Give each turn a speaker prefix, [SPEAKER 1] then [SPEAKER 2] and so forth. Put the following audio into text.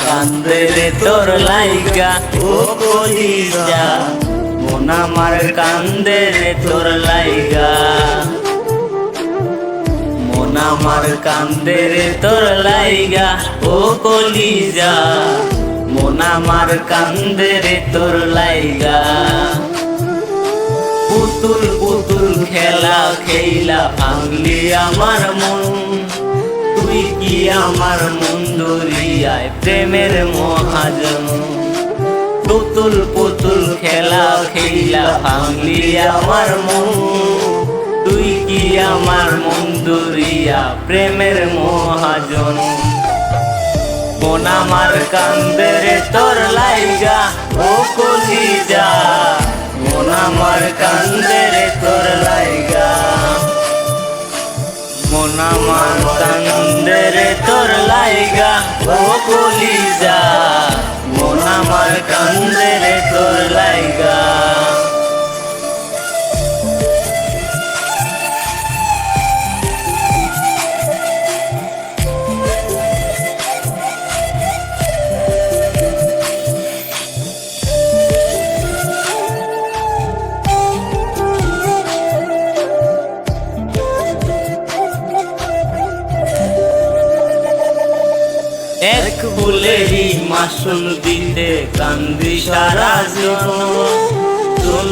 [SPEAKER 1] কান্দে রে তোর লাইগা ও কলিজা, মন আমার কান্দে রে তোর লাইগা, মন আমার কান্দে রে তোর লাইগা ও কলিজা, মন আমার কান্দে রে তোর লাইগা। পুতুল পুতুল খেলা খেলা ভাঙলি আমার মন, তুই কি আমার মন দরিয়ায় প্রেমের মহাজন। পুতুল পুতুল খেলা খেলা ভাঙলি আমার মন, তুই কি আমার মন দরিয়া প্রেমের মহাজন। মন আমার কান্দে রে তোর লাইগা ও কলিজা, মন আমার কান্দে রে তোর লাইগা, মন আমার কান্দে রে তোর লাইগা ও কলিজা, মন আমার কান্দে রে তোর লাইগা। এক ফুলেরই মাসুল দিতে কান্দি সারা জীবন।